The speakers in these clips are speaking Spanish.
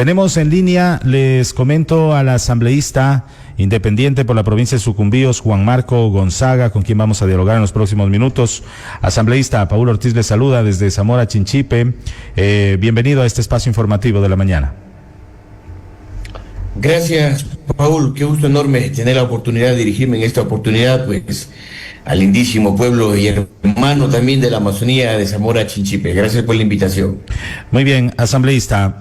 Tenemos en línea, les comento, al asambleísta independiente por la provincia de Sucumbíos, Juan Marco Gonzaga, con quien vamos a dialogar en los próximos minutos. Asambleísta, Paul Ortiz le saluda desde Zamora Chinchipe. Bienvenido a este espacio informativo de la mañana. Gracias, Paul. Qué gusto enorme tener la oportunidad de dirigirme en esta oportunidad, pues, al lindísimo pueblo y hermano también de la Amazonía de Zamora Chinchipe. Gracias por la invitación. Muy bien, asambleísta,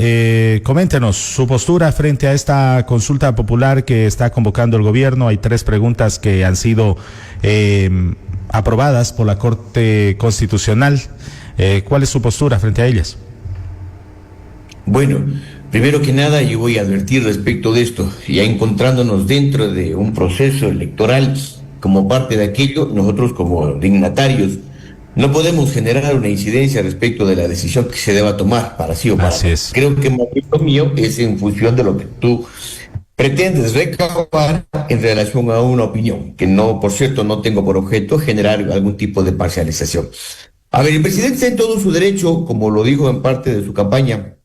coméntenos su postura frente a esta consulta popular que está convocando el gobierno. Hay 3 preguntas que han sido aprobadas por la Corte Constitucional. ¿Cuál es su postura frente a ellas? Bueno, primero que nada yo voy a advertir respecto de esto, ya encontrándonos dentro de un proceso electoral. Como parte de aquello, nosotros como dignatarios no podemos generar una incidencia respecto de la decisión que se deba tomar para sí o para no. Creo que lo mío es en función de lo que tú pretendes recabar en relación a una opinión, que no, por cierto, no tengo por objeto generar algún tipo de parcialización. A ver, el presidente está en todo su derecho, como lo dijo en parte de su campaña,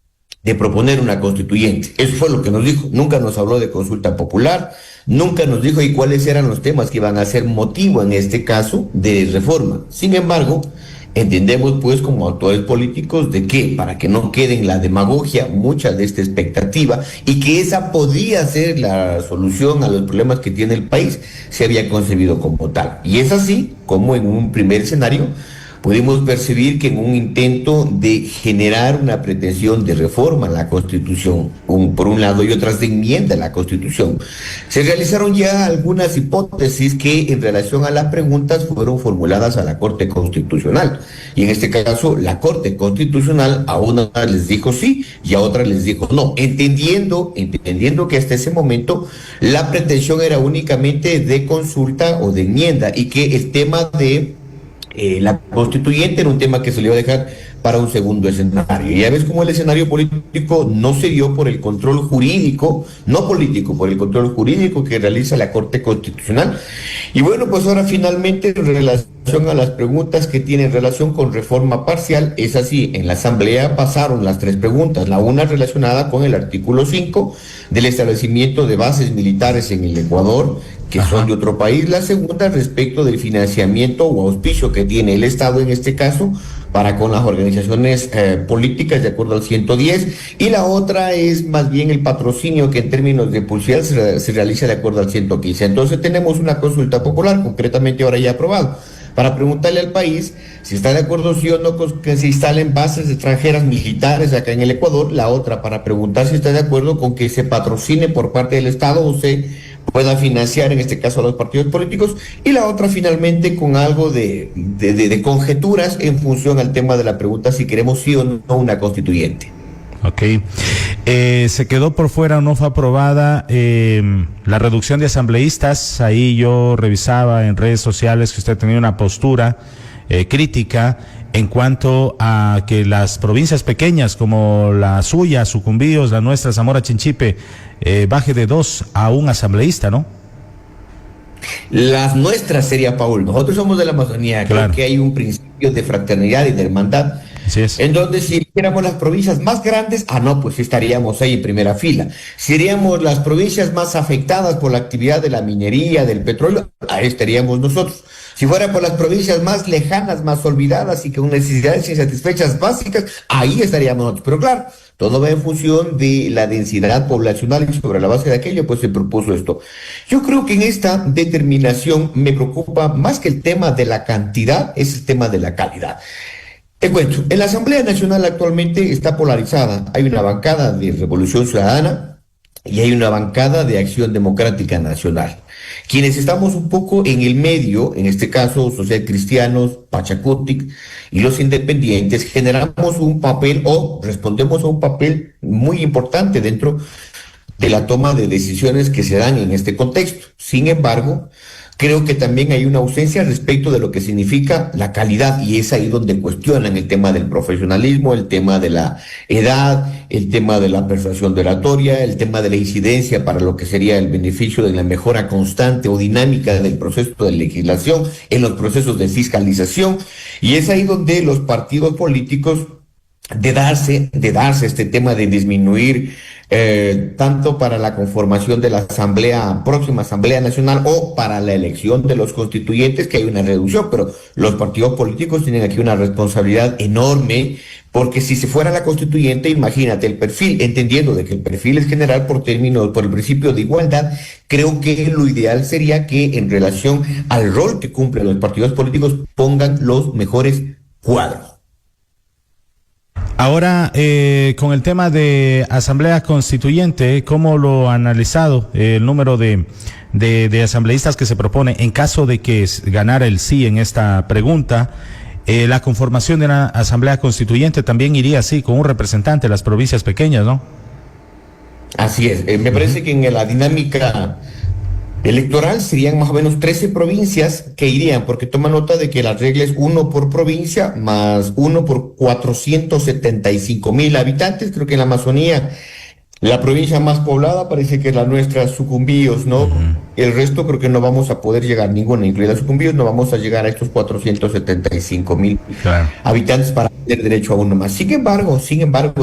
de proponer una constituyente. Eso fue lo que nos dijo. Nunca nos habló de consulta popular, nunca nos dijo y cuáles eran los temas que iban a ser motivo, en este caso, de reforma. Sin embargo, entendemos pues como actores políticos de que, para que no quede en la demagogia mucha de esta expectativa y que esa podía ser la solución a los problemas que tiene el país, se había concebido como tal. Y es así como en un primer escenario pudimos percibir que en un intento de generar una pretensión de reforma a la Constitución, por un lado, y otras de enmienda a la Constitución, se realizaron ya algunas hipótesis que en relación a las preguntas fueron formuladas a la Corte Constitucional. Y en este caso, la Corte Constitucional a una les dijo sí y a otra les dijo no, entendiendo que hasta ese momento la pretensión era únicamente de consulta o de enmienda y que el tema de la constituyente era un tema que se le iba a dejar para un segundo escenario. Y ya ves cómo el escenario político no se dio por el control jurídico, no político, por el control jurídico que realiza la Corte Constitucional. Y bueno, pues ahora finalmente en relación a las preguntas que tienen relación con reforma parcial, es así, en la Asamblea pasaron las 3 preguntas, la una relacionada con el artículo 5 del establecimiento de bases militares en el Ecuador, que son de otro país, la segunda respecto del financiamiento o auspicio que tiene el Estado en este caso para con las organizaciones políticas de acuerdo al 110, y la otra es más bien el patrocinio que en términos de publicidad se realiza de acuerdo al 115. Entonces tenemos una consulta popular, concretamente ahora ya aprobado, para preguntarle al país si está de acuerdo sí o no con que se instalen bases extranjeras militares acá en el Ecuador, la otra para preguntar si está de acuerdo con que se patrocine por parte del Estado o se pueda financiar en este caso a los partidos políticos, y la otra finalmente con algo de conjeturas en función al tema de la pregunta si queremos sí o no una constituyente. Ok. Se quedó por fuera o no fue aprobada la reducción de asambleístas. Ahí yo revisaba en redes sociales que usted tenía una postura crítica en cuanto a que las provincias pequeñas como la suya, Sucumbíos, la nuestra, Zamora Chinchipe, baje de 2 a 1 asambleísta, ¿no? Las nuestras sería, Paul. Nosotros somos de la Amazonía. Claro. Creo que hay un principio de fraternidad y de hermandad. Así es. En donde si fuéramos las provincias más grandes, no, pues estaríamos ahí en primera fila. Si seríamos las provincias más afectadas por la actividad de la minería, del petróleo, ahí estaríamos nosotros. Si fuera por las provincias más lejanas, más olvidadas y con necesidades insatisfechas básicas, ahí estaríamos nosotros. Pero claro, todo va en función de la densidad poblacional y sobre la base de aquello, pues se propuso esto. Yo creo que en esta determinación me preocupa más que el tema de la cantidad, es el tema de la calidad. Te cuento, en la Asamblea Nacional actualmente está polarizada. Hay una bancada de Revolución Ciudadana y hay una bancada de Acción Democrática Nacional. Quienes estamos un poco en el medio, en este caso Social Cristianos, Pachacutic y los independientes, generamos un papel o respondemos a un papel muy importante dentro de la toma de decisiones que se dan en este contexto. Sin embargo, creo que también hay una ausencia respecto de lo que significa la calidad, y es ahí donde cuestionan el tema del profesionalismo, el tema de la edad, el tema de la persuasión de oratoria, el tema de la incidencia para lo que sería el beneficio de la mejora constante o dinámica del proceso de legislación, en los procesos de fiscalización, y es ahí donde los partidos políticos de darse este tema de disminuir tanto para la conformación de la próxima Asamblea Nacional o para la elección de los constituyentes, que hay una reducción, pero los partidos políticos tienen aquí una responsabilidad enorme, porque si se fuera la constituyente, imagínate el perfil, entendiendo de que el perfil es general por el principio de igualdad, creo que lo ideal sería que en relación al rol que cumplen los partidos políticos pongan los mejores cuadros. Ahora, con el tema de Asamblea Constituyente, ¿cómo lo ha analizado el número de asambleístas que se propone en caso de que ganara el sí en esta pregunta? La conformación de una Asamblea Constituyente también iría así, con un representante de las provincias pequeñas, ¿no? Así es, me parece que en la dinámica electoral serían más o menos 13 provincias que irían, porque toma nota de que la regla es 1 por provincia más 1 por 475,000 habitantes. Creo que en la Amazonía la provincia más poblada parece que es la nuestra, Sucumbíos, ¿no? El resto creo que no vamos a poder llegar, ninguna, incluida Sucumbíos, no vamos a llegar a estos 475,000 habitantes para tener derecho a uno más. Sin embargo,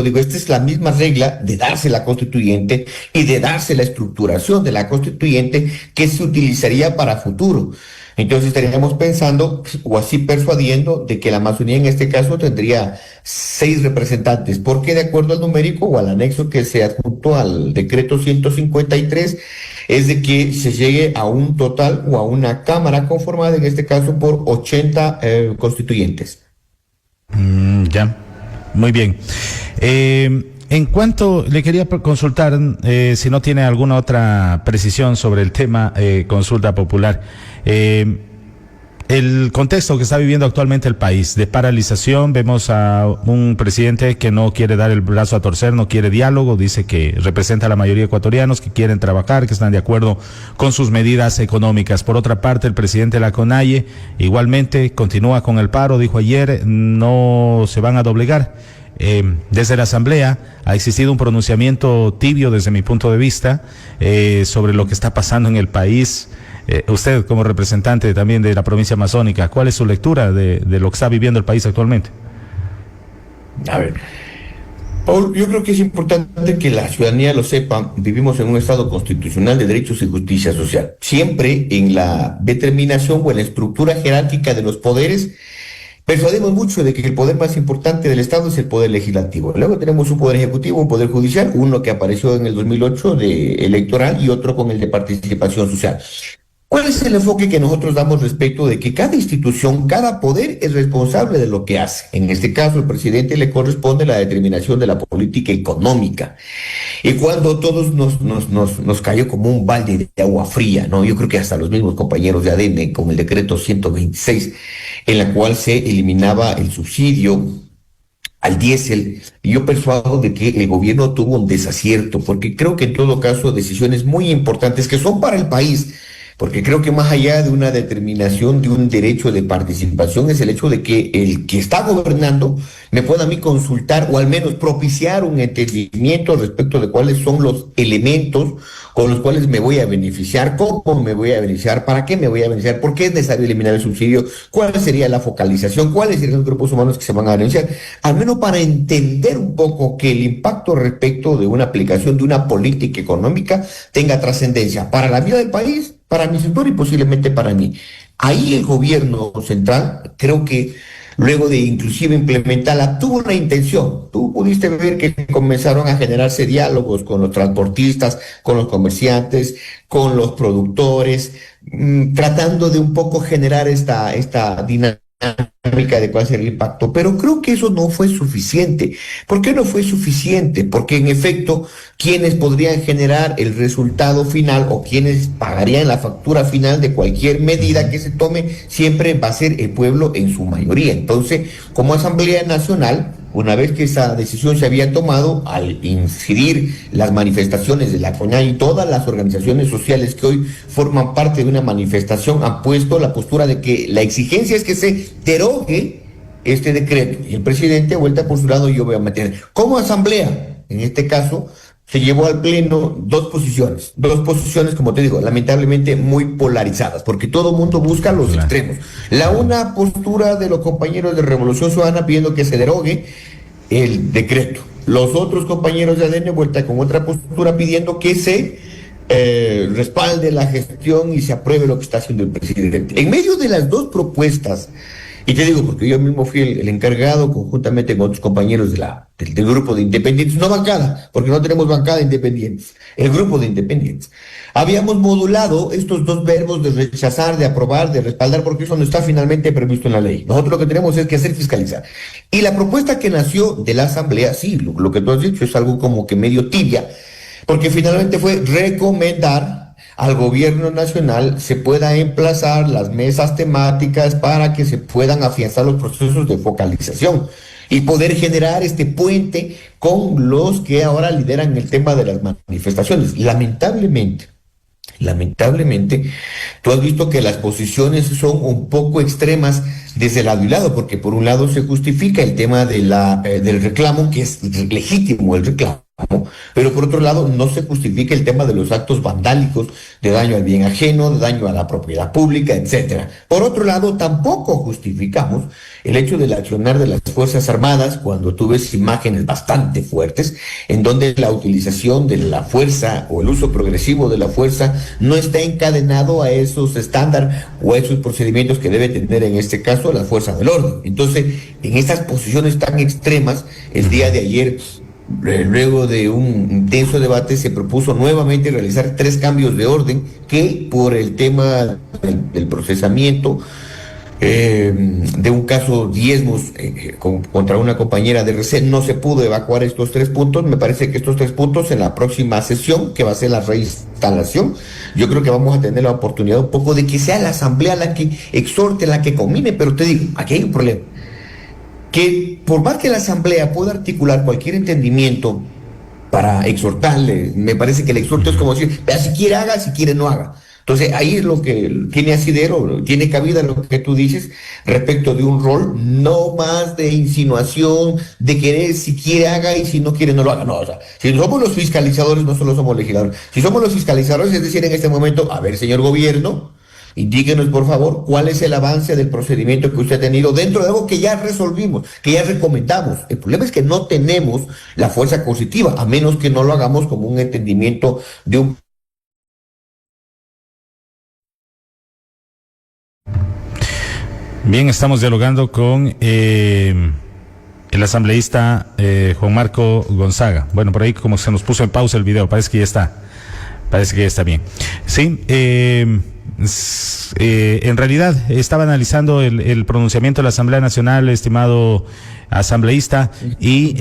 digo, esta es la misma regla de darse la constituyente y de darse la estructuración de la constituyente que se utilizaría para futuro. Entonces estaríamos pensando o así persuadiendo de que la Amazonía en este caso tendría 6 representantes, porque de acuerdo al numérico o al anexo que se adjuntó al decreto 153, es de que se llegue a un total o a una cámara conformada en este caso por 80 constituyentes. Ya, muy bien. En cuanto, le quería consultar si no tiene alguna otra precisión sobre el tema consulta popular. El contexto que está viviendo actualmente el país de paralización, vemos a un presidente que no quiere dar el brazo a torcer, no quiere diálogo, dice que representa a la mayoría de ecuatorianos que quieren trabajar, que están de acuerdo con sus medidas económicas. Por otra parte, el presidente de la CONAIE igualmente continúa con el paro, dijo ayer, no se van a doblegar. Desde la Asamblea ha existido un pronunciamiento tibio desde mi punto de vista sobre lo que está pasando en el país. Usted como representante también de la provincia amazónica, ¿cuál es su lectura de lo que está viviendo el país actualmente? A ver, Paul, yo creo que es importante que la ciudadanía lo sepa. Vivimos en un Estado constitucional de derechos y justicia social. Siempre en la determinación o en la estructura jerárquica de los poderes, persuadimos mucho de que el poder más importante del Estado es el poder legislativo. Luego tenemos un poder ejecutivo, un poder judicial, uno que apareció en el 2008 de electoral y otro con el de participación social. ¿Cuál es el enfoque que nosotros damos respecto de que cada institución, cada poder es responsable de lo que hace? En este caso, al presidente le corresponde la determinación de la política económica. Y cuando todos nos cayó como un balde de agua fría, ¿no? Yo creo que hasta los mismos compañeros de ADN con el decreto 126, en la cual se eliminaba el subsidio al diésel, y yo persuado de que el gobierno tuvo un desacierto, porque creo que en todo caso decisiones muy importantes que son para el país, porque creo que más allá de una determinación de un derecho de participación es el hecho de que el que está gobernando me pueda a mí consultar o al menos propiciar un entendimiento respecto de cuáles son los elementos con los cuales me voy a beneficiar, cómo me voy a beneficiar, para qué me voy a beneficiar, por qué es necesario eliminar el subsidio, cuál sería la focalización, cuáles serían los grupos humanos que se van a beneficiar, al menos para entender un poco que el impacto respecto de una aplicación de una política económica tenga trascendencia para la vida del país, para mi sector y posiblemente para mí. Ahí el gobierno central, creo que luego de inclusive implementarla, tuvo una intención. Tú pudiste ver que comenzaron a generarse diálogos con los transportistas, con los comerciantes, con los productores, tratando de un poco generar esta dinámica de cuál sería el impacto, pero creo que eso no fue suficiente. ¿Por qué no fue suficiente? Porque en efecto, quienes podrían generar el resultado final o quienes pagarían la factura final de cualquier medida que se tome, siempre va a ser el pueblo en su mayoría. Entonces, como Asamblea Nacional, una vez que esa decisión se había tomado, al incidir las manifestaciones de la CONAIE y todas las organizaciones sociales que hoy forman parte de una manifestación han puesto la postura de que la exigencia es que se derogue este decreto. Y el presidente, vuelta por su lado, yo voy a meter. Como asamblea, en este caso, se llevó al pleno dos posiciones, como te digo, lamentablemente muy polarizadas, porque todo el mundo busca los extremos. La una postura de los compañeros de Revolución Ciudadana pidiendo que se derogue, el decreto. Los otros compañeros de ADN vuelta con otra postura pidiendo que se respalde la gestión y se apruebe lo que está haciendo el presidente. En medio de las dos propuestas, y te digo porque yo mismo fui el encargado conjuntamente con otros compañeros del grupo de independientes, no bancada, porque no tenemos bancada de independientes, el grupo de independientes. Habíamos modulado estos dos verbos de rechazar, de aprobar, de respaldar, porque eso no está finalmente previsto en la ley. Nosotros lo que tenemos es que hacer fiscalizar. Y la propuesta que nació de la Asamblea, sí, lo que tú has dicho es algo como que medio tibia, porque finalmente fue recomendar al gobierno nacional se pueda emplazar las mesas temáticas para que se puedan afianzar los procesos de focalización y poder generar este puente con los que ahora lideran el tema de las manifestaciones. Lamentablemente, tú has visto que las posiciones son un poco extremas desde lado y lado, porque por un lado se justifica el tema del reclamo, que es legítimo el reclamo, pero por otro lado no se justifica el tema de los actos vandálicos, de daño al bien ajeno, de daño a la propiedad pública, etcétera. Por otro lado, tampoco justificamos el hecho del accionar de las Fuerzas Armadas cuando tú ves imágenes bastante fuertes, en donde la utilización de la fuerza o el uso progresivo de la fuerza no está encadenado a esos estándares o a esos procedimientos que debe tener en este caso la fuerza del orden. Entonces, en estas posiciones tan extremas, el día de ayer, luego de un intenso debate, se propuso nuevamente realizar 3 cambios de orden que por el tema del procesamiento de un caso diezmos contra una compañera de RC no se pudo evacuar estos 3 puntos. Me parece que estos 3 puntos en la próxima sesión, que va a ser la reinstalación, yo creo que vamos a tener la oportunidad un poco de que sea la Asamblea la que exhorte, la que combine, pero te digo, aquí hay un problema. Que por más que la Asamblea pueda articular cualquier entendimiento para exhortarle, me parece que el exhorto es como decir, vea, si quiere haga, si quiere no haga. Entonces ahí es lo que tiene asidero, tiene cabida lo que tú dices respecto de un rol, no más de insinuación, de querer si quiere haga y si no quiere no lo haga. No, o sea, si somos los fiscalizadores, no solo somos legisladores, si somos los fiscalizadores, es decir, en este momento, a ver, señor gobierno, indíquenos, por favor, cuál es el avance del procedimiento que usted ha tenido dentro de algo que ya resolvimos, que ya recomendamos. El problema es que no tenemos la fuerza coercitiva, a menos que no lo hagamos como un entendimiento de un... Bien, estamos dialogando con el asambleísta Juan Marco Gonzaga. Bueno, por ahí como se nos puso en pausa el video, parece que ya está. Parece que ya está bien. Sí, en realidad estaba analizando el pronunciamiento de la Asamblea Nacional, estimado asambleísta, y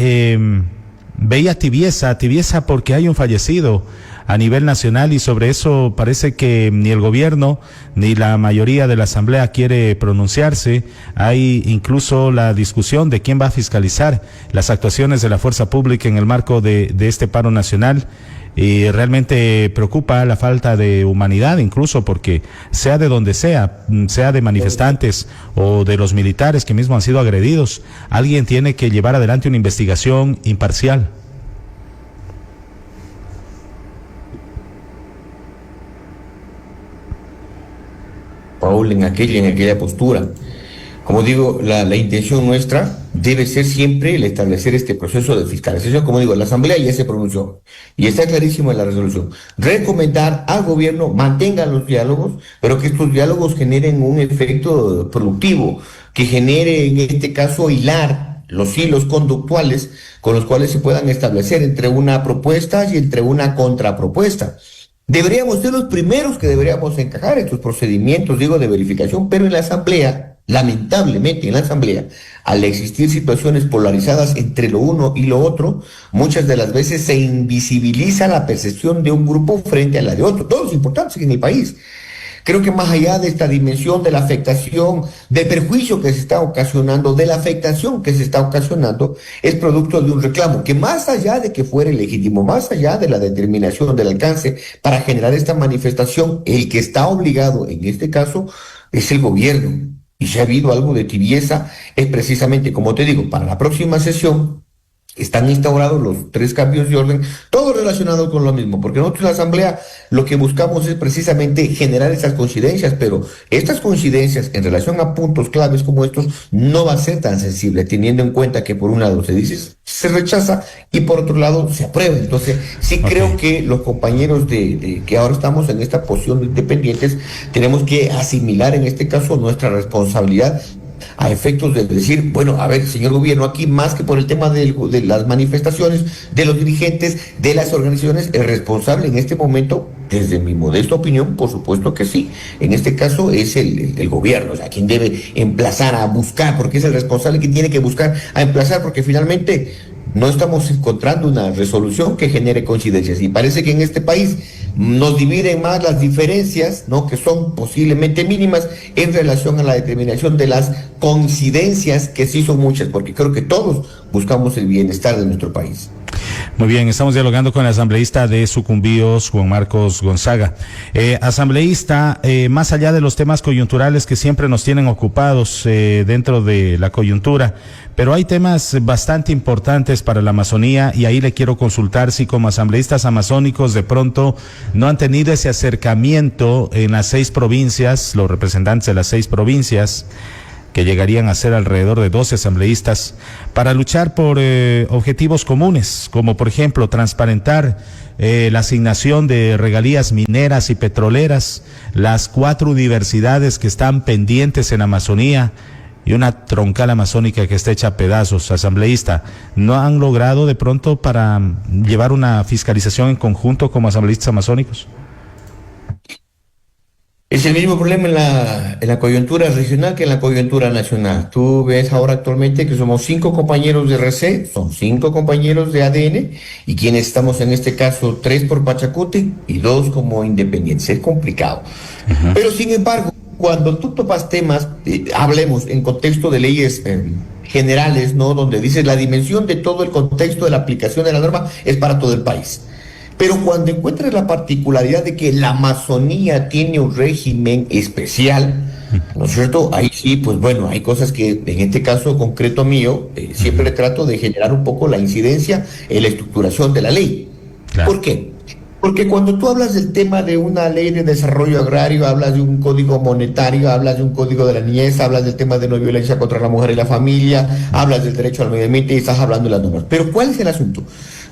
veía tibieza porque hay un fallecido a nivel nacional y sobre eso parece que ni el gobierno ni la mayoría de la Asamblea quiere pronunciarse. Hay incluso la discusión de quién va a fiscalizar las actuaciones de la fuerza pública en el marco de este paro nacional. Y realmente preocupa la falta de humanidad, incluso porque sea de donde sea de manifestantes o de los militares que mismos han sido agredidos, alguien tiene que llevar adelante una investigación imparcial. Paul, en aquella postura. Como digo, la intención nuestra debe ser siempre el establecer este proceso de fiscalización. Como digo, la Asamblea ya se pronunció y está clarísimo en la resolución. Recomendar al gobierno mantenga los diálogos, pero que estos diálogos generen un efecto productivo, que genere en este caso hilar los hilos conductuales con los cuales se puedan establecer entre una propuesta y entre una contrapropuesta. Deberíamos ser los primeros que deberíamos encajar estos procedimientos, digo, de verificación, pero en la Asamblea, lamentablemente en la Asamblea, al existir situaciones polarizadas entre lo uno y lo otro, muchas de las veces se invisibiliza la percepción de un grupo frente a la de otro, todos importantes en el país. Creo que más allá de esta dimensión de la afectación, del perjuicio que se está ocasionando, de la afectación que se está ocasionando, es producto de un reclamo que más allá de que fuera legítimo, más allá de la determinación del alcance para generar esta manifestación, el que está obligado en este caso es el gobierno. Y si ha habido algo de tibieza, es precisamente, como te digo, para la próxima sesión, están instaurados los 3 cambios de orden, todo relacionado con lo mismo, porque nosotros en la Asamblea lo que buscamos es precisamente generar esas coincidencias, pero estas coincidencias en relación a puntos claves como estos no va a ser tan sensible, teniendo en cuenta que por un lado se dice se rechaza y por otro lado se aprueba. Entonces sí creo que los compañeros de que ahora estamos en esta posición de independientes tenemos que asimilar en este caso nuestra responsabilidad a efectos de decir, bueno, a ver, señor gobierno, aquí más que por el tema de las manifestaciones, de los dirigentes, de las organizaciones, el responsable en este momento, desde mi modesta opinión, por supuesto que sí, en este caso es el gobierno, o sea, quien debe emplazar a buscar, porque es el responsable que tiene que buscar a emplazar, porque finalmente no estamos encontrando una resolución que genere coincidencias, y parece que en este país nos dividen más las diferencias, ¿no?, que son posiblemente mínimas en relación a la determinación de las coincidencias, que sí son muchas, porque creo que todos buscamos el bienestar de nuestro país. Muy bien, estamos dialogando con el asambleísta de Sucumbíos, Juan Marcos Gonzaga. Asambleísta, más allá de los temas coyunturales que siempre nos tienen ocupados dentro de la coyuntura, pero hay temas bastante importantes para la Amazonía, y ahí le quiero consultar si como asambleístas amazónicos de pronto no han tenido ese acercamiento en las 6 provincias, los representantes de las 6 provincias, que llegarían a ser alrededor de 12 asambleístas, para luchar por objetivos comunes, como por ejemplo transparentar la asignación de regalías mineras y petroleras, las 4 universidades que están pendientes en Amazonía y una troncal amazónica que está hecha a pedazos. Asambleísta, ¿no han logrado de pronto para llevar una fiscalización en conjunto como asambleístas amazónicos? Es el mismo problema en la coyuntura regional que en la coyuntura nacional. Tú ves ahora actualmente que somos 5 compañeros de RC, son 5 compañeros de ADN, y quienes estamos en este caso 3 por Pachacuti y 2 como independientes. Es complicado. Pero sin embargo, cuando tú topas temas, hablemos en contexto de leyes generales, ¿no?, donde dices la dimensión de todo el contexto de la aplicación de la norma es para todo el país. Pero cuando encuentras la particularidad de que la Amazonía tiene un régimen especial, ¿no es cierto? Ahí sí, pues bueno, hay cosas que en este caso concreto mío, siempre trato de generar un poco la incidencia en la estructuración de la ley. Claro. ¿Por qué? Porque cuando tú hablas del tema de una ley de desarrollo agrario, hablas de un código monetario, hablas de un código de la niñez, hablas del tema de no violencia contra la mujer y la familia, hablas del derecho al medio ambiente y estás hablando de las normas. Pero ¿cuál es el asunto?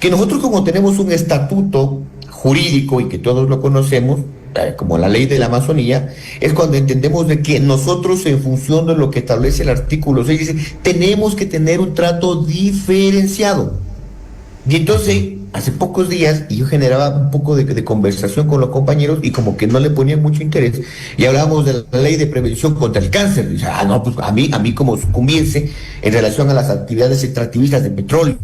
Que nosotros, como tenemos un estatuto jurídico y que todos lo conocemos, como la ley de la Amazonía, es cuando entendemos de que nosotros, en función de lo que establece el artículo 6, dice, tenemos que tener un trato diferenciado. Y entonces, hace pocos días, y yo generaba un poco de conversación con los compañeros y como que no le ponían mucho interés, y hablábamos de la ley de prevención contra el cáncer. Y dice, no, pues a mí como sucumbirse en relación a las actividades extractivistas de petróleo,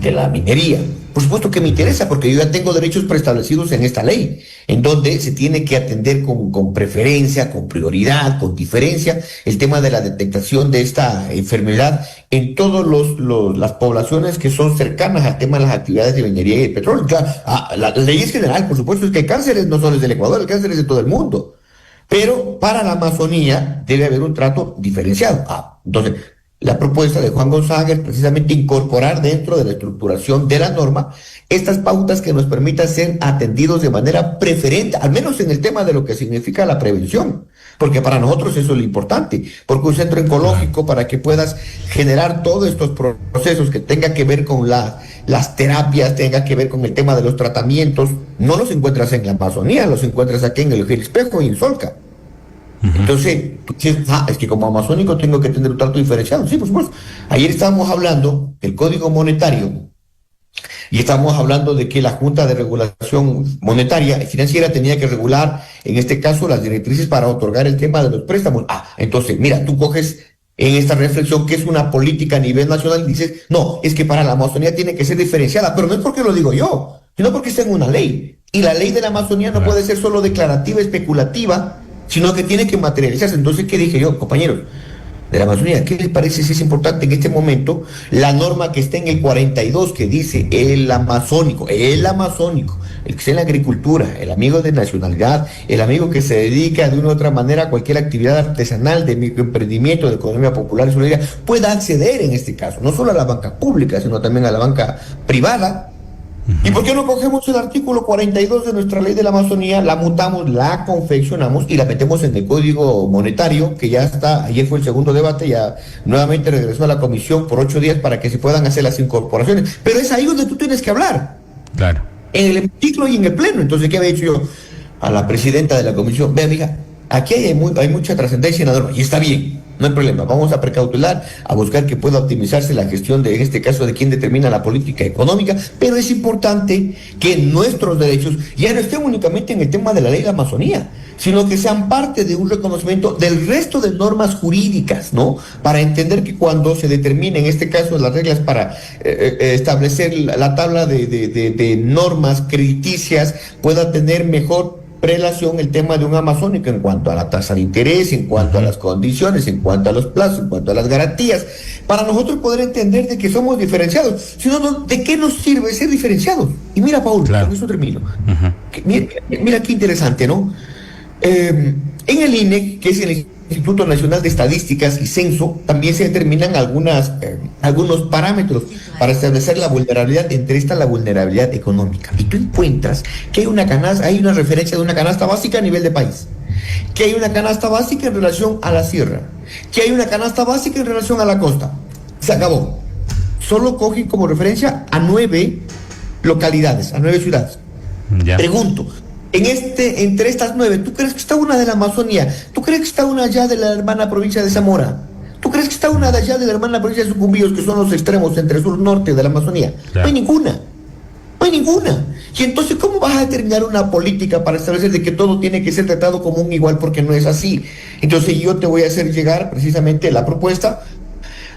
de la minería. Por supuesto que me interesa, porque yo ya tengo derechos preestablecidos en esta ley, en donde se tiene que atender con preferencia, con prioridad, con diferencia, el tema de la detectación de esta enfermedad en todas las poblaciones que son cercanas al tema de las actividades de minería y de petróleo. Claro, la ley es general, por supuesto, es que el cáncer no solo es del Ecuador, el cáncer es de todo el mundo. Pero para la Amazonía debe haber un trato diferenciado. Entonces, la propuesta de Juan Gonzaga es precisamente incorporar dentro de la estructuración de la norma estas pautas que nos permitan ser atendidos de manera preferente, al menos en el tema de lo que significa la prevención, porque para nosotros eso es lo importante, porque un centro oncológico, para que puedas generar todos estos procesos que tengan que ver con las terapias, tenga que ver con el tema de los tratamientos, no los encuentras en la Amazonía, los encuentras aquí en el Espejo y en Solca. Entonces, es que como amazónico tengo que tener un trato diferenciado. Sí, por supuesto. Ayer estábamos hablando del Código Monetario y estábamos hablando de que la Junta de Regulación Monetaria y Financiera tenía que regular, en este caso, las directrices para otorgar el tema de los préstamos. Entonces, mira, tú coges en esta reflexión que es una política a nivel nacional y dices, no, es que para la Amazonía tiene que ser diferenciada, pero no es porque lo digo yo, sino porque está en una ley. Y la ley de la Amazonía no puede ser solo declarativa, especulativa, sino que tiene que materializarse. Entonces, ¿qué dije yo, compañeros de la Amazonía? ¿Qué les parece si es importante en este momento la norma que está en el 42 que dice el amazónico, el que esté en la agricultura, el amigo de nacionalidad, el amigo que se dedica de una u otra manera a cualquier actividad artesanal, de microemprendimiento, de economía popular y solidaria, pueda acceder en este caso, no solo a la banca pública, sino también a la banca privada. ¿Y por qué no cogemos el artículo 42 de nuestra ley de la Amazonía, la mutamos, la confeccionamos y la metemos en el Código Monetario, que ya está, ayer fue el segundo debate, ya nuevamente regresó a la comisión por 8 días para que se puedan hacer las incorporaciones? Pero es ahí donde tú tienes que hablar. Claro. En el hemiciclo y en el pleno. Entonces, ¿qué había dicho yo a la presidenta de la comisión? Ve, amiga, aquí hay mucha trascendencia en la norma y está bien. No hay problema, vamos a precautelar, a buscar que pueda optimizarse la gestión de, en este caso, de quien determina la política económica, pero es importante que nuestros derechos ya no estén únicamente en el tema de la ley de la Amazonía, sino que sean parte de un reconocimiento del resto de normas jurídicas, ¿no? Para entender que cuando se determinen, en este caso, las reglas para establecer la tabla de normas crediticias, pueda tener mejor prelación el tema de un amazónico en cuanto a la tasa de interés, en cuanto a las condiciones, en cuanto a los plazos, en cuanto a las garantías, para nosotros poder entender de que somos diferenciados. Si no, ¿de qué nos sirve ser diferenciados? Y mira, Paul, claro, con eso termino. Mira qué interesante, ¿no? En el INE, que es el Instituto Nacional de Estadísticas y Censo, también se determinan algunos parámetros para establecer la vulnerabilidad, entre estas la vulnerabilidad económica. Y tú encuentras que hay una referencia de una canasta básica a nivel de país, que hay una canasta básica en relación a la sierra, que hay una canasta básica en relación a la costa. Se acabó. Solo cogen como referencia a 9 localidades, a 9 ciudades. Ya. Pregunto, entre estas 9, ¿tú crees que está una de la Amazonía? ¿Tú crees que está una allá de la hermana provincia de Zamora? ¿Tú crees que está una de allá de la hermana provincia de Sucumbíos, que son los extremos entre sur-norte de la Amazonía? Claro. No hay ninguna. No hay ninguna. Y entonces, ¿cómo vas a determinar una política para establecer de que todo tiene que ser tratado como un igual? Porque no es así. Entonces yo te voy a hacer llegar precisamente la propuesta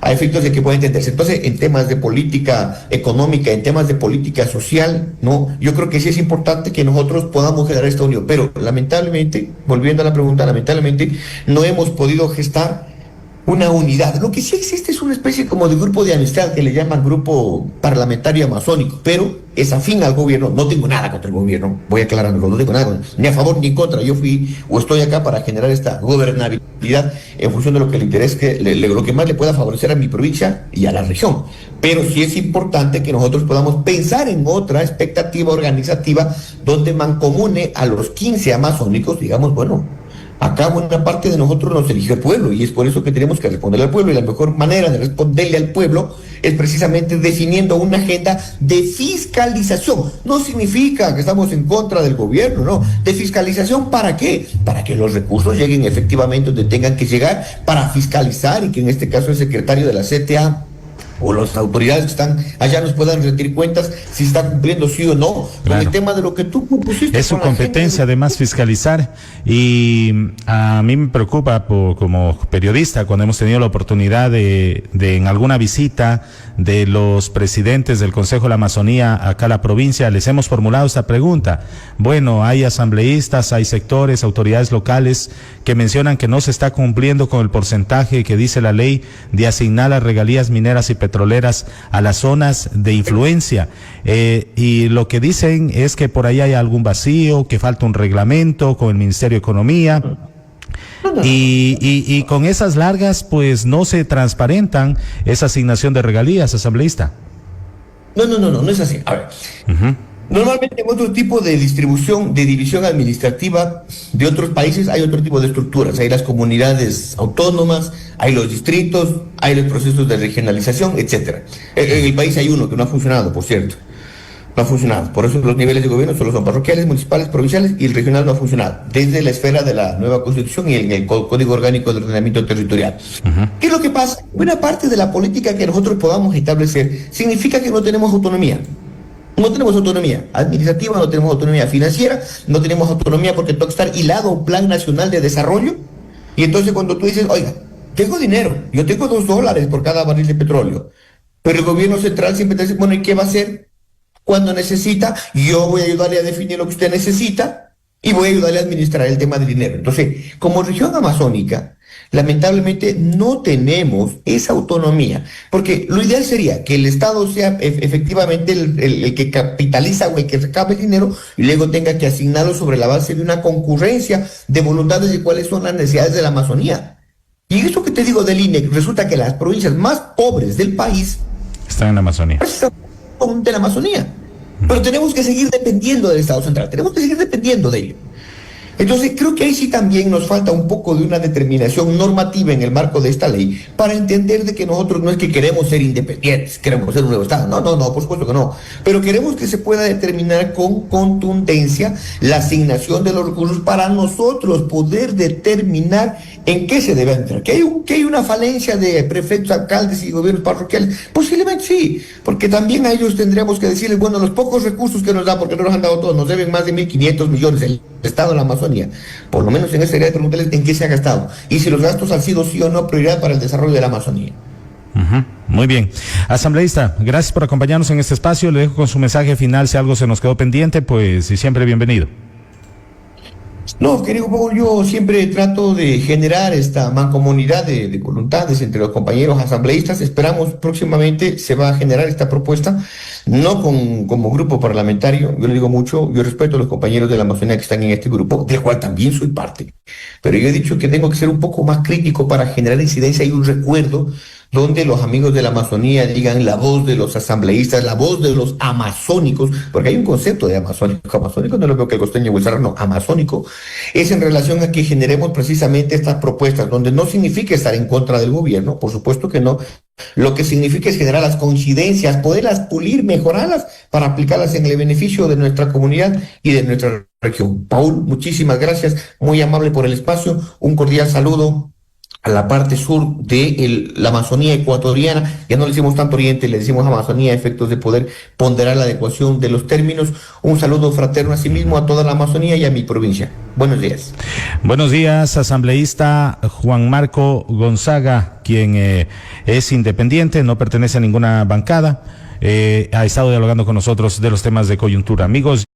a efectos de que pueda entenderse. Entonces, en temas de política económica, en temas de política social, ¿no? Yo creo que sí es importante que nosotros podamos generar esta unión, pero lamentablemente, volviendo a la pregunta, lamentablemente no hemos podido gestar una unidad. Lo que sí existe es una especie como de grupo de amistad que le llaman grupo parlamentario amazónico, pero es afín al gobierno. No tengo nada contra el gobierno, voy a aclararlo, no tengo nada ni a favor ni en contra. Yo fui o estoy acá para generar esta gobernabilidad en función de lo que le interese, lo que más le pueda favorecer a mi provincia y a la región. Pero sí es importante que nosotros podamos pensar en otra expectativa organizativa donde mancomune a los 15 amazónicos, digamos, bueno, acá buena parte de nosotros nos elige el pueblo y es por eso que tenemos que responderle al pueblo, y la mejor manera de responderle al pueblo es precisamente definiendo una agenda de fiscalización. No significa que estamos en contra del gobierno, no. De fiscalización, ¿para qué? Para que los recursos lleguen efectivamente donde tengan que llegar, para fiscalizar, y que en este caso el secretario de la CTA o las autoridades que están allá nos puedan rendir cuentas si está cumpliendo sí o no, claro, con el tema de lo que tú propusiste. Es su competencia además fiscalizar, y a mí me preocupa como periodista cuando hemos tenido la oportunidad de en alguna visita de los presidentes del Consejo de la Amazonía acá a la provincia, les hemos formulado esta pregunta. Bueno, hay asambleístas, hay sectores, autoridades locales que mencionan que no se está cumpliendo con el porcentaje que dice la ley de asignar las regalías mineras y petroleras a las zonas de influencia, y lo que dicen es que por ahí hay algún vacío, que falta un reglamento con el Ministerio de Economía, y con esas largas pues no se transparentan esa asignación de regalías, asambleísta. No es así. A ver, normalmente en otro tipo de distribución, de división administrativa de otros países hay otro tipo de estructuras. Hay las comunidades autónomas, hay los distritos, hay los procesos de regionalización, etcétera. En el país hay uno que no ha funcionado, por cierto. No ha funcionado. Por eso los niveles de gobierno solo son parroquiales, municipales, provinciales, y el regional no ha funcionado. Desde la esfera de la nueva Constitución y en el Código Orgánico del Ordenamiento Territorial. ¿Qué es lo que pasa? Buena parte de la política que nosotros podamos establecer significa que no tenemos autonomía. No tenemos autonomía administrativa, no tenemos autonomía financiera, no tenemos autonomía porque toca estar hilado a un plan nacional de desarrollo. Y entonces cuando tú dices, oiga, tengo dinero, yo tengo $2 por cada barril de petróleo, pero el gobierno central siempre te dice, bueno, ¿y qué va a hacer cuando necesita? Yo voy a ayudarle a definir lo que usted necesita y voy a ayudarle a administrar el tema del dinero. Entonces, como región amazónica, lamentablemente no tenemos esa autonomía, porque lo ideal sería que el Estado sea efectivamente el que capitaliza o el que recabe el dinero y luego tenga que asignarlo sobre la base de una concurrencia de voluntades de cuáles son las necesidades de la Amazonía. Y eso que te digo del INE, resulta que las provincias más pobres del país están en la Amazonía. Son de la Amazonía. Pero tenemos que seguir dependiendo del Estado central, tenemos que seguir dependiendo de ello. Entonces creo que ahí sí también nos falta un poco de una determinación normativa en el marco de esta ley para entender de que nosotros no es que queremos ser independientes, queremos ser un nuevo Estado, no, por supuesto que no, pero queremos que se pueda determinar con contundencia la asignación de los recursos para nosotros poder determinar en qué se debe entrar. Que hay una falencia de prefectos, alcaldes y gobiernos parroquiales, posiblemente sí, porque también a ellos tendríamos que decirles, bueno, los pocos recursos que nos dan, porque no nos han dado todos, nos deben más de 1.500 millones el Estado de la Amazonía, por lo menos en esa área de preguntarles en qué se ha gastado y si los gastos han sido sí o no prioridad para el desarrollo de la Amazonía. Muy bien. Asambleísta, gracias por acompañarnos en este espacio. Le dejo con su mensaje final. Si algo se nos quedó pendiente, pues y siempre bienvenido. No, querido Paul, yo siempre trato de generar esta mancomunidad de voluntades entre los compañeros asambleístas. Esperamos próximamente se va a generar esta propuesta, no como grupo parlamentario, yo le digo mucho, yo respeto a los compañeros de la Amazonía que están en este grupo, del cual también soy parte, pero yo he dicho que tengo que ser un poco más crítico para generar incidencia y un recuerdo donde los amigos de la Amazonía digan la voz de los asambleístas, la voz de los amazónicos, porque hay un concepto de amazónico. Amazónico no lo veo que el costeño o el serrano, amazónico es en relación a que generemos precisamente estas propuestas, donde no significa estar en contra del gobierno, por supuesto que no, lo que significa es generar las coincidencias, poderlas pulir, mejorarlas, para aplicarlas en el beneficio de nuestra comunidad y de nuestra región. Paul, muchísimas gracias, muy amable por el espacio, un cordial saludo a la parte sur de la Amazonía ecuatoriana. Ya no le decimos tanto oriente, le decimos Amazonía, a efectos de poder ponderar la adecuación de los términos. Un saludo fraterno a sí mismo, a toda la Amazonía y a mi provincia. Buenos días. Buenos días, asambleísta Juan Marco Gonzaga, quien es independiente, no pertenece a ninguna bancada, ha estado dialogando con nosotros de los temas de coyuntura. Amigos,